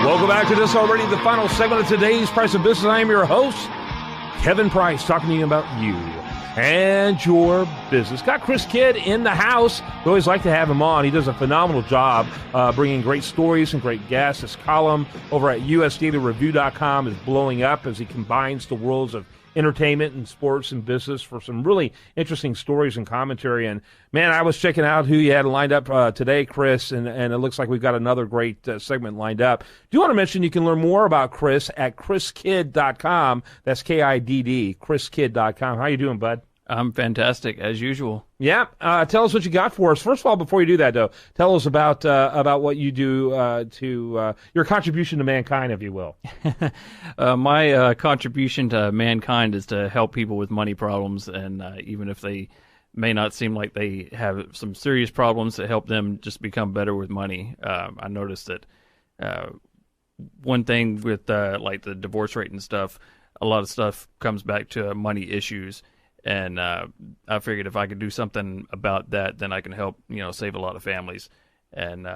Welcome back to this already the final segment of today's Price of Business. I am your host, Kevin Price, talking to you about you and your business. Got Chris Kidd in the house. We always like to have him on. He does a phenomenal job bringing great stories and great guests. His column over at usdailyreview.com is blowing up as he combines the worlds of entertainment and sports and business for some really interesting stories and commentary. And, man, I was checking out who you had lined up today, Chris, and it looks like we've got another great segment lined up. Do you want to mention you can learn more about Chris at chriskidd.com. That's Kidd, chriskidd.com. How you doing, bud? I'm fantastic, as usual. Yeah. Tell us what you got for us. First of all, before you do that, though, tell us about what you do to your contribution to mankind, if you will. My contribution to mankind is to help people with money problems, and even if they may not seem like they have some serious problems, to help them just become better with money. I noticed that one thing with like the divorce rate and stuff, a lot of stuff comes back to money issues. And I figured if I could do something about that, then I can help, save a lot of families. And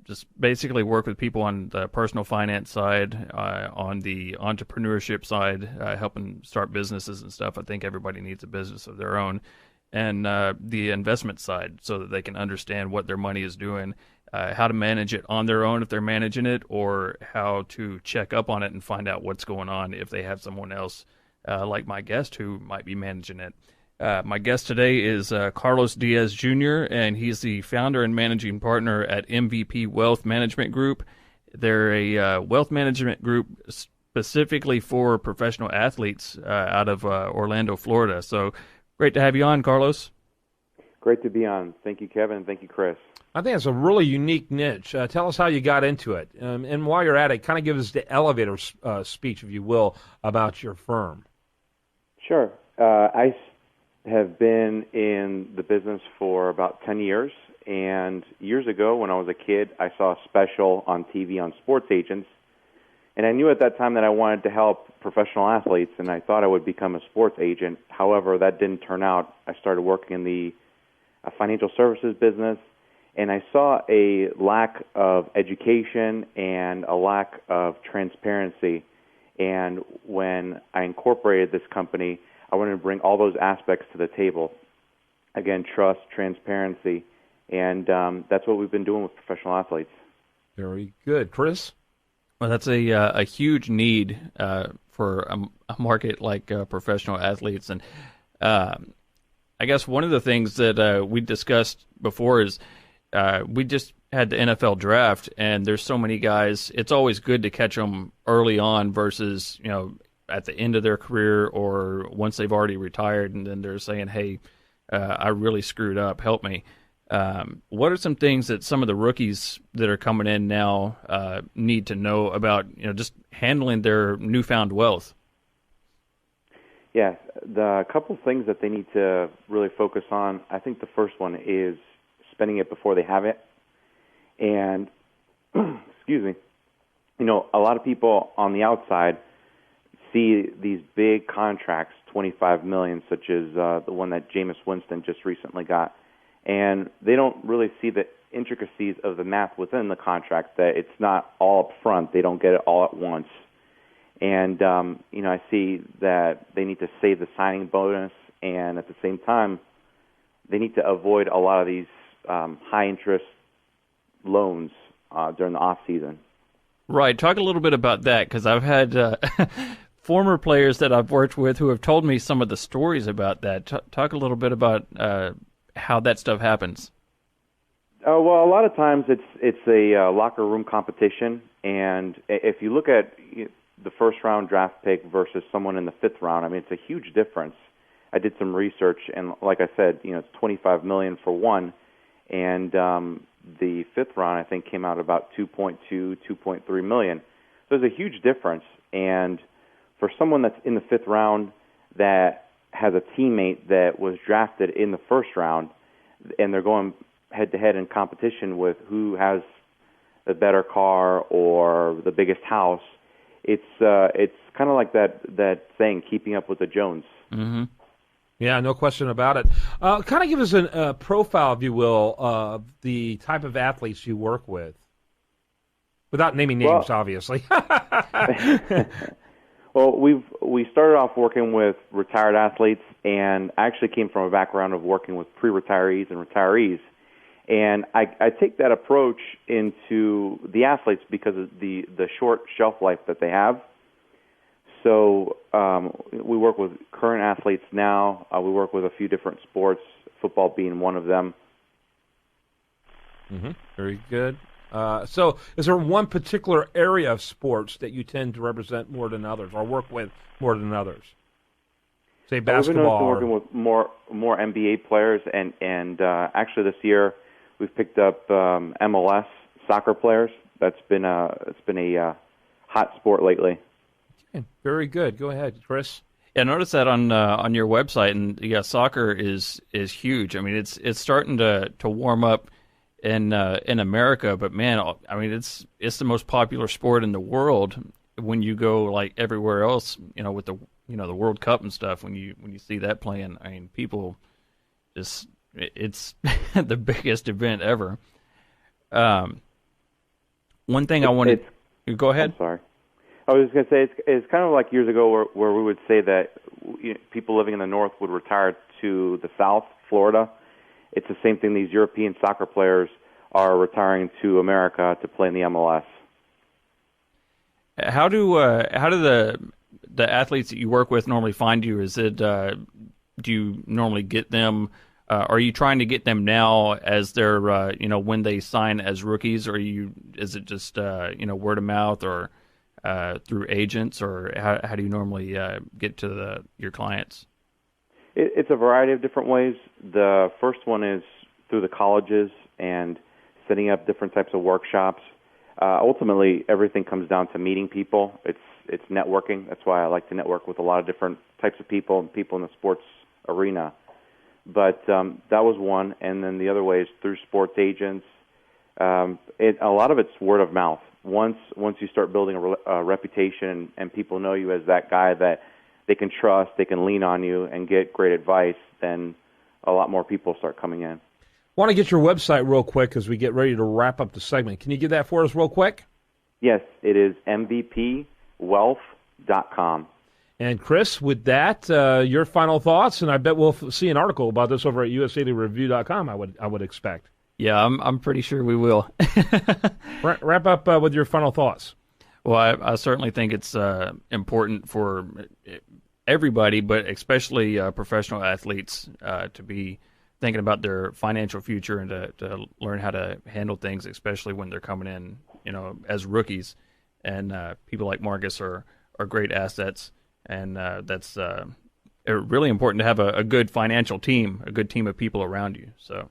just basically work with people on the personal finance side, on the entrepreneurship side, helping start businesses and stuff. I think everybody needs a business of their own. And the investment side, so that they can understand what their money is doing, how to manage it on their own if they're managing it, or how to check up on it and find out what's going on if they have someone else like my guest who might be managing it. My guest today is Carlos Diaz Jr., and he's the founder and managing partner at MVP Wealth Management Group. They're a wealth management group specifically for professional athletes out of Orlando, Florida. So great to have you on, Carlos. Great to be on. Thank you, Kevin. Thank you, Chris. I think it's a really unique niche. Tell us how you got into it. And while you're at it, kind of give us the elevator speech, if you will, about your firm. Sure. I have been in the business for about 10 years, and years ago when I was a kid, I saw a special on TV on sports agents, and I knew at that time that I wanted to help professional athletes, and I thought I would become a sports agent. However, that didn't turn out. I started working in the financial services business, and I saw a lack of education and a lack of transparency. And when I incorporated this company, I wanted to bring all those aspects to the table. Again, trust, transparency, and that's what we've been doing with professional athletes. Very good. Chris? Well, that's a huge need for a market like professional athletes. And I guess one of the things that we discussed before is we just had the NFL draft, and there's so many guys. It's always good to catch them early on versus, at the end of their career or once they've already retired, and then they're saying, hey, I really screwed up, help me. What are some things that some of the rookies that are coming in now need to know about, just handling their newfound wealth? Yeah, the couple things that they need to really focus on, I think the first one is spending it before they have it. And, excuse me, a lot of people on the outside see these big contracts, $25 million, such as the one that Jameis Winston just recently got, and they don't really see the intricacies of the math within the contract, that it's not all up front. They don't get it all at once. And, I see that they need to save the signing bonus, and at the same time, they need to avoid a lot of these high-interest loans during the off-season. Right. Talk a little bit about that, because I've had former players that I've worked with who have told me some of the stories about that. Talk a little bit about how that stuff happens. Well, a lot of times it's a locker room competition, and if you look at the first-round draft pick versus someone in the fifth round, I mean, it's a huge difference. I did some research, and like I said, it's $25 million for one, and the fifth round, I think, came out about $2.2, $2.3 million. So there's a huge difference. And for someone that's in the fifth round that has a teammate that was drafted in the first round, and they're going head-to-head in competition with who has the better car or the biggest house, it's kind of like that saying, keeping up with the Jones. Mm-hmm. Yeah, no question about it. Kind of give us a profile, if you will, of the type of athletes you work with. Without naming names, obviously. Well, we started off working with retired athletes, and I actually came from a background of working with pre-retirees and retirees. And I take that approach into the athletes because of the short shelf life that they have. So we work with current athletes now. We work with a few different sports, football being one of them. Mm-hmm. Very good. So is there one particular area of sports that you tend to represent more than others or work with more than others? Say basketball. We've been working with more NBA players, and actually this year we've picked up MLS soccer players. It's been a hot sport lately. Okay. Very good. Go ahead, Chris. Yeah, I noticed that on your website, and yeah, soccer is huge. I mean, it's starting to warm up in America, but man, I mean, it's the most popular sport in the world. When you go like everywhere else, with the the World Cup and stuff, when you see that playing, I mean, people just it's the biggest event ever. One thing I wanted. Go ahead. I'm sorry. I was going to say it's kind of like years ago where we would say that people living in the north would retire to the south, Florida. It's the same thing. These European soccer players are retiring to America to play in the MLS. How do the athletes that you work with normally find you? Is it do you normally get them? Are you trying to get them now as they're when they sign as rookies, or is it just word of mouth or through agents, or how do you normally get to your clients? It's a variety of different ways. The first one is through the colleges and setting up different types of workshops. Ultimately, everything comes down to meeting people. It's networking. That's why I like to network with a lot of different types of people and people in the sports arena. But that was one, and then the other way is through sports agents. A lot of it's word of mouth. Once you start building a reputation and people know you as that guy that they can trust, they can lean on you and get great advice, then a lot more people start coming in. Want to get your website real quick as we get ready to wrap up the segment. Can you give that for us real quick? Yes, it is mvpwealth.com. And Chris, with that, your final thoughts, and I bet we'll see an article about this over at usdailyreview.com, I would expect. Yeah, I'm pretty sure we will. Wrap up with your final thoughts. Well, I certainly think it's important for everybody, but especially professional athletes, to be thinking about their financial future and to learn how to handle things, especially when they're coming in, as rookies. And people like Marcus are great assets, and that's really important to have a good financial team, a good team of people around you. So.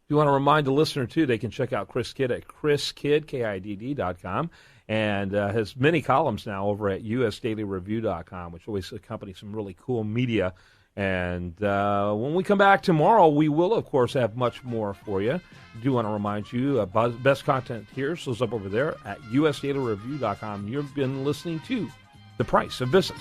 If you want to remind the listener, too, they can check out Chris Kidd at chriskidd.com, and has many columns now over at usdailyreview.com, which always accompanies some really cool media. And when we come back tomorrow, we will, of course, have much more for you. I do want to remind you, best content here, so it's up over there at usdailyreview.com. You've been listening to The Price of Business.